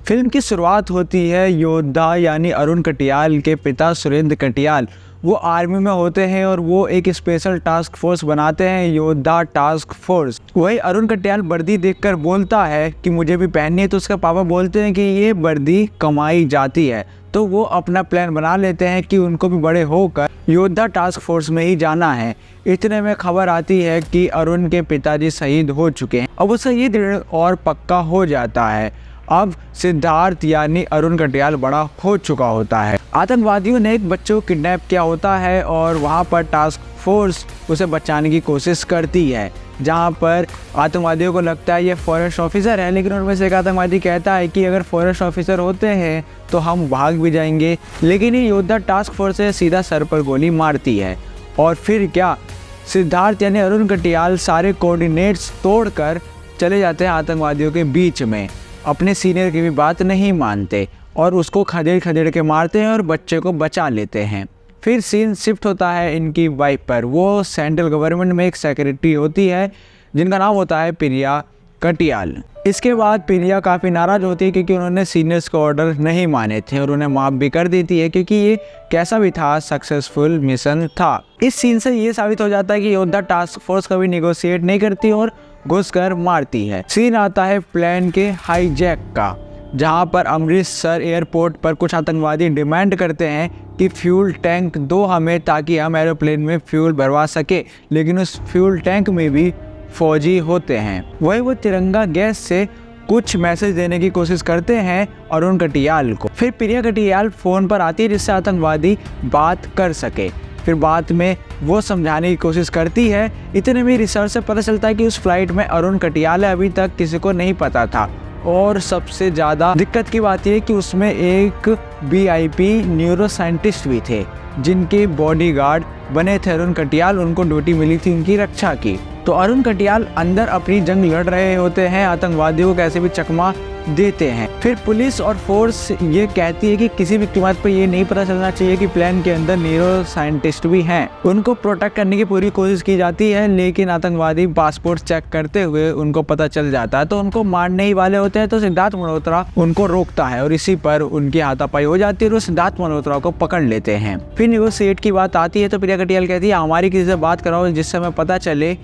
Film की शुरुआत होती है योद्धा यानी अरुण कटियाल के पिता सुरेंद्र कटियाल। वो आर्मी में होते हैं और वो एक स्पेशल टास्क फोर्स बनाते हैं, योद्धा टास्क फोर्स। वही अरुण कटियाल वर्दी देखकर बोलता है कि मुझे भी पहननी है, तो उसका पापा बोलते हैं कि ये वर्दी कमाई जाती है। तो वो अपना प्लान बना लेते हैं कि उनको भी बड़े होकर योद्धा टास्क फोर्स में ही जाना है। इतने में खबर आती है कि अरुण के पिताजी शहीद हो चुके हैं। अब उससे ये दृढ़ और पक्का हो जाता है, अब सिद्धार्थ यानी अरुण कटियाल बड़ा हो चुका होता है। आतंकवादियों ने एक बच्चे को किडनैप किया होता है और वहाँ पर टास्क फोर्स उसे बचाने की कोशिश करती है, जहाँ पर आतंकवादियों को लगता है ये फॉरेस्ट ऑफिसर है, लेकिन उनमें से एक आतंकवादी कहता है कि अगर फॉरेस्ट ऑफिसर होते हैं तो हम भाग भी जाएंगे। लेकिन ये योद्धा टास्क फोर्स से सीधा सर पर गोली मारती है। और फिर क्या, सिद्धार्थ यानी अरुण कटियाल सारे कोऑर्डिनेट्स तोड़कर चले जाते हैं आतंकवादियों के बीच में। अपने सीनियर की भी बात नहीं मानते और उसको खदेड़ खदेड़ के मारते हैं और बच्चे को बचा लेते हैं। फिर सीन शिफ्ट होता है इनकी वाइफ पर। वो सेंट्रल गवर्नमेंट में एक सेक्रेटरी होती है जिनका नाम होता है प्रिया कटियाल। इसके बाद प्रिया काफ़ी नाराज़ होती है क्योंकि उन्होंने सीनियर्स को ऑर्डर नहीं माने थे और उन्हें माफ़ भी कर देती है, क्योंकि ये कैसा भी था सक्सेसफुल मिशन था। इस सीन से ये साबित हो जाता है कि योद्धा टास्क फोर्स कभी निगोशिएट नहीं करती और घुसकर मारती है। सीन आता है प्लेन के हाईजैक का, जहां पर अमृतसर एयरपोर्ट पर कुछ आतंकवादी डिमांड करते हैं कि फ्यूल टैंक दो हमें ताकि हम एरोप्लेन में फ्यूल भरवा सके, लेकिन उस फ्यूल टैंक में भी फौजी होते हैं। वही वो तिरंगा गैस से कुछ मैसेज देने की कोशिश करते हैं अरुण कटियाल को। फिर प्रिया कटियाल फ़ोन पर आती है जिससे आतंकवादी बात कर सके। फिर बाद में वो समझाने की कोशिश करती है। इतने में रिसर्च से पता चलता है कि उस फ्लाइट में अरुण कटियाल है, अभी तक किसी को नहीं पता था। और सबसे ज़्यादा दिक्कत की बात यह कि उसमें एक VIP न्यूरो साइंटिस्ट भी थे जिनके बॉडीगार्ड बने थे अरुण कटियाल। उनको ड्यूटी मिली थी उनकी रक्षा की। तो अरुण कटियाल अंदर अपनी जंग लड़ रहे होते हैं, आतंकवादियों को कैसे भी चकमा देते हैं। फिर पुलिस और फोर्स ये कहती है कि किसी भी कीमत पर ये नहीं पता चलना चाहिए कि प्लेन के अंदर न्यूरो साइंटिस्ट भी हैं। उनको प्रोटेक्ट करने की पूरी कोशिश की जाती है, लेकिन आतंकवादी पासपोर्ट चेक करते हुए उनको पता चल जाता है, तो उनको मारने ही वाले होते हैं। तो सिद्धार्थ मल्होत्रा उनको रोकता है और इसी पर उनकी हाथापाई हो जाती है और वो सिद्धार्थ मल्होत्रा को पकड़ लेते हैं। फिर नेगोशिएट की बात आती है तो प्रिया कटियाल कहती है हमारी किसी से बात कराओ जिससे हमें पता चले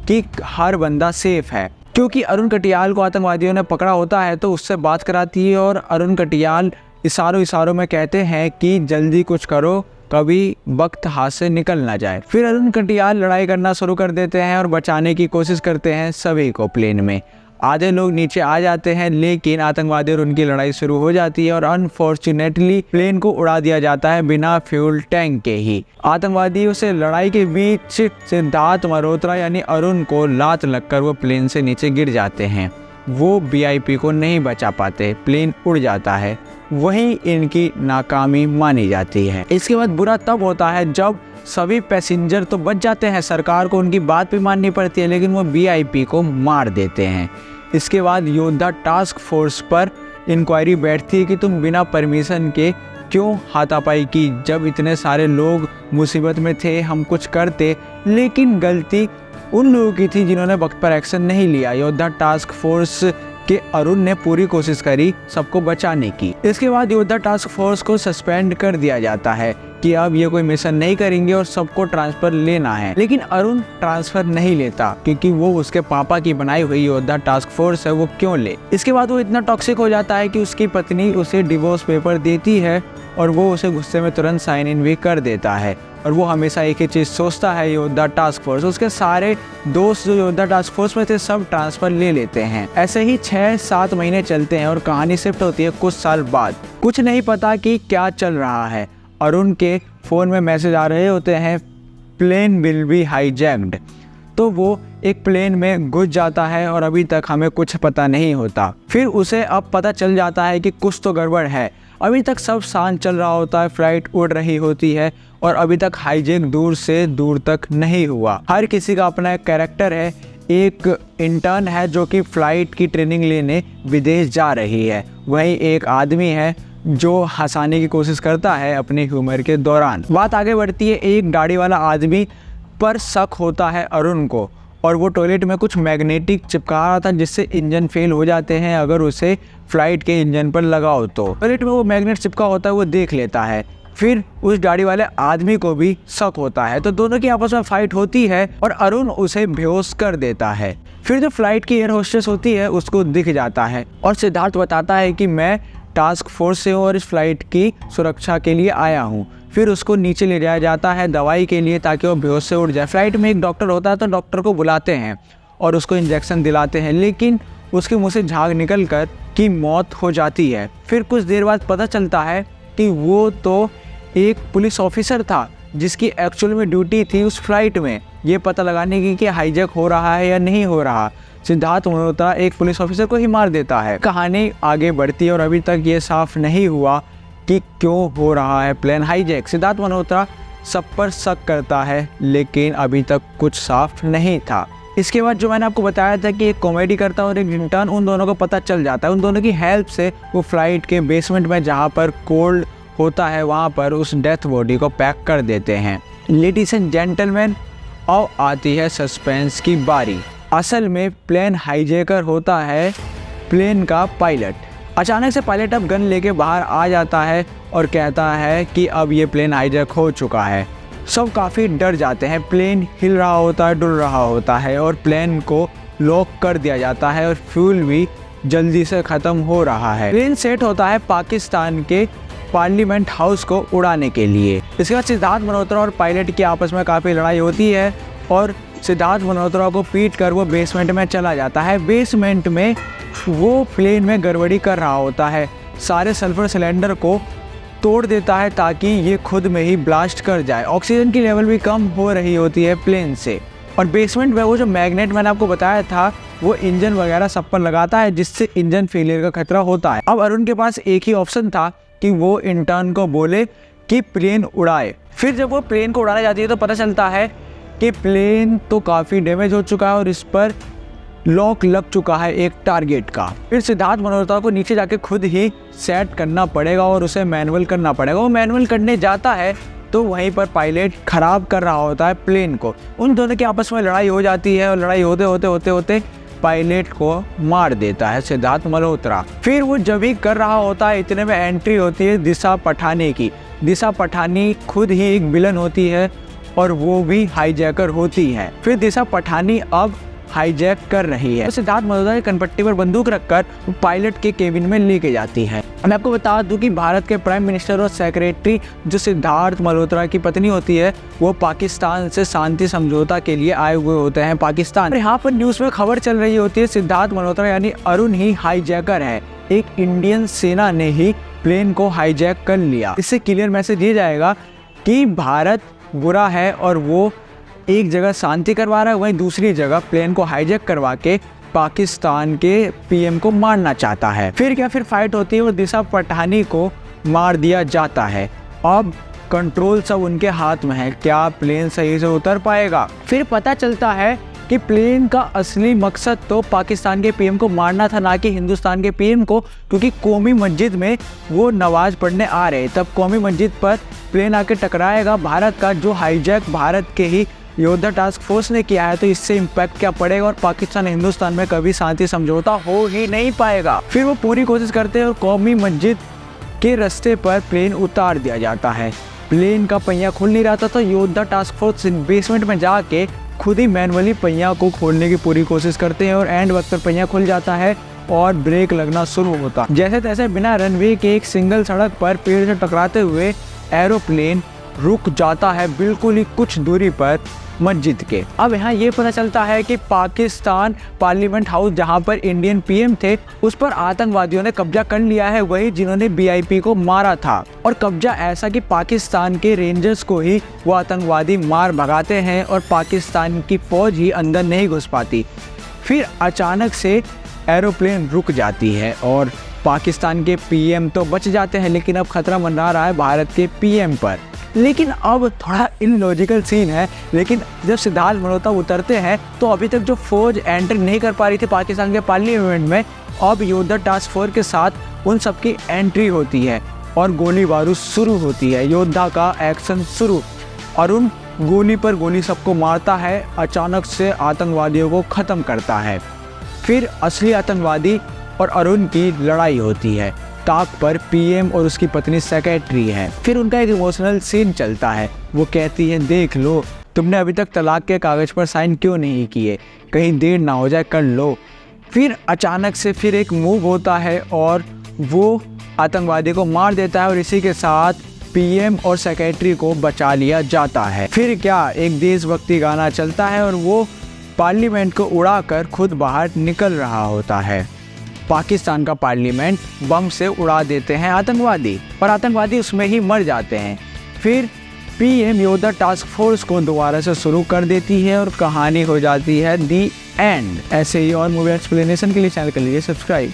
कि हर बंदा सेफ है, क्योंकि अरुण कटियाल को आतंकवादियों ने पकड़ा होता है। तो उससे बात कराती है और अरुण कटियाल इशारों में कहते हैं कि जल्दी कुछ करो, कभी वक्त हाथ से निकल ना जाए। फिर अरुण कटियाल लड़ाई करना शुरू कर देते हैं और बचाने की कोशिश करते हैं सभी को प्लेन में। आधे लोग नीचे आ जाते हैं, लेकिन आतंकवादी और उनकी लड़ाई शुरू हो जाती है और अनफॉर्चुनेटली प्लेन को उड़ा दिया जाता है बिना फ्यूल टैंक के ही। आतंकवादियों से लड़ाई के बीच सिद्धार्थ मल्होत्रा यानी अरुण को लात लगकर वो प्लेन से नीचे गिर जाते हैं। वो VIP को नहीं बचा पाते, प्लेन उड़ जाता है। वहीं इनकी नाकामी मानी जाती है। इसके बाद बुरा तब होता है जब सभी पैसेंजर तो बच जाते हैं, सरकार को उनकी बात भी माननी पड़ती है, लेकिन वो VIP को मार देते हैं। इसके बाद योद्धा टास्क फोर्स पर इंक्वायरी बैठती है कि तुम बिना परमिशन के क्यों हाथापाई की, जब इतने सारे लोग मुसीबत में थे हम कुछ करते। लेकिन गलती उन लोगों की थी जिन्होंने वक्त पर एक्शन नहीं लिया। योद्धा टास्क फोर्स के अरुण ने पूरी कोशिश करी सबको बचाने की। इसके बाद योद्धा टास्क फोर्स को सस्पेंड कर दिया जाता है कि अब ये कोई मिशन नहीं करेंगे और सबको ट्रांसफर लेना है। लेकिन अरुण ट्रांसफर नहीं लेता क्योंकि वो उसके पापा की बनाई हुई योद्धा टास्क फोर्स है, वो क्यों ले। इसके बाद वो इतना टॉक्सिक हो जाता है कि उसकी पत्नी उसे डिवोर्स पेपर देती है और वो उसे गुस्से में तुरंत साइन इन भी कर देता है। और वो हमेशा एक ही चीज़ सोचता है, योद्धा टास्क फोर्स। उसके सारे दोस्त जो योद्धा टास्क फोर्स में थे सब ट्रांसफ़र ले लेते हैं। ऐसे ही 6-7 महीने चलते हैं और कहानी शिफ्ट होती है कुछ साल बाद। कुछ नहीं पता कि क्या चल रहा है। अरुण के फ़ोन में मैसेज आ रहे होते हैं प्लेन विल बी हाईजैक्ड। तो वो एक प्लेन में घुस जाता है और अभी तक हमें कुछ पता नहीं होता। फिर उसे अब पता चल जाता है कि कुछ तो गड़बड़ है। अभी तक सब शांत चल रहा होता है, फ्लाइट उड़ रही होती है और अभी तक हाईजैक दूर से दूर तक नहीं हुआ। हर किसी का अपना एक कैरेक्टर है। एक इंटर्न है जो कि फ़्लाइट की ट्रेनिंग लेने विदेश जा रही है। वहीं एक आदमी है जो हंसाने की कोशिश करता है अपने ह्यूमर के दौरान। बात आगे बढ़ती है। एक गाड़ी वाला आदमी पर शक होता है अरुण को और वो टॉयलेट में कुछ मैग्नेटिक चिपका रहा था जिससे इंजन फेल हो जाते हैं अगर उसे फ्लाइट के इंजन पर लगाओ तो। टॉयलेट में वो मैग्नेट चिपका होता है, वो देख लेता है। फिर उस गाड़ी वाले आदमी को भी शक होता है, तो दोनों की आपस में फाइट होती है और अरुण उसे बेहोश कर देता है। फिर जो फ्लाइट की एयर होस्टेस होती है उसको दिख जाता है और सिद्धार्थ बताता है कि मैं टास्क फोर्स से हूँ और इस फ्लाइट की सुरक्षा के लिए आया हूँ। फिर उसको नीचे ले जाया जाता है दवाई के लिए ताकि वो बेहोश से उठ जाए। फ्लाइट में एक डॉक्टर होता है तो डॉक्टर को बुलाते हैं और उसको इंजेक्शन दिलाते हैं, लेकिन उसके मुंह से झाग निकल कर की मौत हो जाती है। फिर कुछ देर बाद पता चलता है कि वो तो एक पुलिस ऑफिसर था जिसकी एक्चुअल में ड्यूटी थी उस फ्लाइट में ये पता लगाने की कि हाईजैक हो रहा है या नहीं हो रहा। सिद्धार्थ मल्होत्रा एक पुलिस ऑफिसर को ही मार देता है। कहानी आगे बढ़ती है और अभी तक ये साफ नहीं हुआ कि क्यों हो रहा है प्लेन हाईजैक। सिद्धार्थ मल्होत्रा सब पर शक करता है लेकिन अभी तक कुछ साफ नहीं था। इसके बाद जो मैंने आपको बताया था कि एक कॉमेडी करता और एक इंटर्न, उन दोनों को पता चल जाता है। उन दोनों की हेल्प से वो फ्लाइट के बेसमेंट में जहाँ पर कोल्ड होता है वहाँ पर उस डेथ बॉडी को पैक कर देते हैं। लेडीज एंड जेंटलमैन, अब आती है सस्पेंस की बारी। असल में प्लेन हाईजैकर होता है प्लेन का पायलट। अचानक से पायलट अब गन लेके बाहर आ जाता है और कहता है कि अब ये प्लेन हाईजैक हो चुका है। सब काफ़ी डर जाते हैं। प्लेन हिल रहा होता है, डुल रहा होता है और प्लेन को लॉक कर दिया जाता है और फ्यूल भी जल्दी से ख़त्म हो रहा है। प्लेन सेट होता है पाकिस्तान के पार्लियामेंट हाउस को उड़ाने के लिए। इसके बाद सिद्धार्थ मल्होत्रा और पायलट की आपस में काफ़ी लड़ाई होती है और सिद्धार्थ मल्होत्रा को पीट कर वो बेसमेंट में चला जाता है। बेसमेंट में वो प्लेन में गड़बड़ी कर रहा होता है, सारे सल्फर सिलेंडर को तोड़ देता है ताकि ये खुद में ही ब्लास्ट कर जाए। ऑक्सीजन की लेवल भी कम हो रही होती है प्लेन से और बेसमेंट में वो जो मैग्नेट मैंने आपको बताया था वो इंजन वगैरह सब पर लगाता है जिससे इंजन फेलियर का खतरा होता है। अब अरुण के पास एक ही ऑप्शन था कि वो इंटर्न को बोले कि प्लेन उड़ाए। फिर जब वो प्लेन को उड़ाने जाती है तो पता चलता है कि प्लेन तो काफ़ी डैमेज हो चुका है और इस पर लॉक लग चुका है एक टारगेट का। फिर सिद्धार्थ मल्होत्रा को नीचे जाके खुद ही सेट करना पड़ेगा और उसे मैनुअल करना पड़ेगा। वो मैनुअल करने जाता है तो वहीं पर पायलट खराब कर रहा होता है प्लेन को। उन दोनों की आपस में लड़ाई हो जाती है और लड़ाई होते पायलट को मार देता है सिद्धार्थ मल्होत्रा। फिर वो जब भी कर रहा होता है इतने में एंट्री होती है दिशा पठानी की। दिशा पठानी खुद ही एक विलन होती है और वो भी हाईजैकर होती है। फिर दिशा पठानी अब हाईजैक कर रही है। तो सिद्धार्थ मल्होत्रा के कनपट्टी पर बंदूक रखकर पायलट के केबिन में लेके जाती है। मैं आपको बता दूं कि भारत के प्राइम मिनिस्टर और सेक्रेटरी जो सिद्धार्थ मल्होत्रा की पत्नी होती है वो पाकिस्तान से शांति समझौता के लिए आए हुए होते हैं पाकिस्तान। यहाँ पर न्यूज़ में खबर चल रही होती है सिद्धार्थ मल्होत्रा यानी अरुण ही हाईजैकर है। एक इंडियन सेना ने ही प्लेन को हाईजैक कर लिया। इससे क्लियर मैसेज दिया जाएगा कि भारत बुरा है और वो एक जगह शांति करवा रहा है, वहीं दूसरी जगह प्लेन को हाईजैक करवा के पाकिस्तान के पीएम को मारना चाहता है। फिर फाइट होती है और दिशा पठानी को मार दिया जाता है। अब कंट्रोल सब उनके हाथ में है, क्या प्लेन सही से उतर पाएगा। फिर पता चलता है कि प्लेन का असली मकसद तो पाकिस्तान के पीएम को मारना था, ना कि हिंदुस्तान के पीएम को, क्योंकि कौमी मस्जिद में वो नमाज पढ़ने आ रहे। तब कौमी मस्जिद पर प्लेन आके टकराएगा भारत का, जो हाईजैक भारत के ही योद्धा टास्क फोर्स ने किया है। तो इससे इम्पैक्ट क्या पड़ेगा और पाकिस्तान हिंदुस्तान में कभी शांति समझौता हो ही नहीं पाएगा। फिर वो पूरी कोशिश करते हैं और कौमी मस्जिद के रास्ते पर प्लेन उतार दिया जाता है। प्लेन का पहिया खुल नहीं रहा था तो योद्धा टास्क फोर्स बेसमेंट में जाके खुद ही मैनुअली पहिया को खोलने की पूरी कोशिश करते हैं और एंड वक्त पर पहिया खुल जाता है और ब्रेक लगना शुरू होता। जैसे तैसे बिना रनवे के एक सिंगल सड़क पर पेड़ से टकराते हुए एरोप्लेन रुक जाता है बिल्कुल ही कुछ दूरी पर मस्जिद के। अब यहाँ ये पता चलता है कि पाकिस्तान पार्लियामेंट हाउस जहाँ पर इंडियन पीएम थे उस पर आतंकवादियों ने कब्जा कर लिया है, वही जिन्होंने वीआईपी को मारा था। और कब्जा ऐसा कि पाकिस्तान के रेंजर्स को ही वो आतंकवादी मार भगाते हैं और पाकिस्तान की फौज ही अंदर नहीं घुस पाती। फिर अचानक से एरोप्लेन रुक जाती है और पाकिस्तान के पीएम तो बच जाते हैं, लेकिन अब खतरा मंडरा रहा है भारत के पीएम पर। लेकिन अब थोड़ा इलॉजिकल सीन है, लेकिन जब सिद्धार्थ मल्होत्रा उतरते हैं तो अभी तक जो फौज एंटर नहीं कर पा रही थी पाकिस्तान के पार्लियामेंट में, अब योद्धा टास्क फोर्स के साथ उन सबकी एंट्री होती है और गोली बारूद शुरू होती है। योद्धा का एक्शन शुरू। अरुण गोली पर गोली सबको मारता है, अचानक से आतंकवादियों को ख़त्म करता है। फिर असली आतंकवादी और अरुण की लड़ाई होती है। ताक पर पीएम और उसकी पत्नी सेक्रेटरी है। फिर उनका एक इमोशनल सीन चलता है। वो कहती है, देख लो तुमने अभी तक तलाक के कागज़ पर साइन क्यों नहीं किए, कहीं देर ना हो जाए, कर लो। फिर अचानक से फिर एक मूव होता है और वो आतंकवादी को मार देता है और इसी के साथ पीएम और सेक्रेटरी को बचा लिया जाता है। फिर क्या, एक देशभक्ति गाना चलता है और वो पार्लियामेंट को उड़ाकर खुद बाहर निकल रहा होता है। पाकिस्तान का पार्लियामेंट बम से उड़ा देते हैं आतंकवादी और आतंकवादी उसमें ही मर जाते हैं। फिर पीएम योद्धा टास्क फोर्स को दोबारा से शुरू कर देती है और कहानी हो जाती है दी एंड। ऐसे ही और मूवी एक्सप्लेनेशन के लिए चैनल कर लीजिए सब्सक्राइब।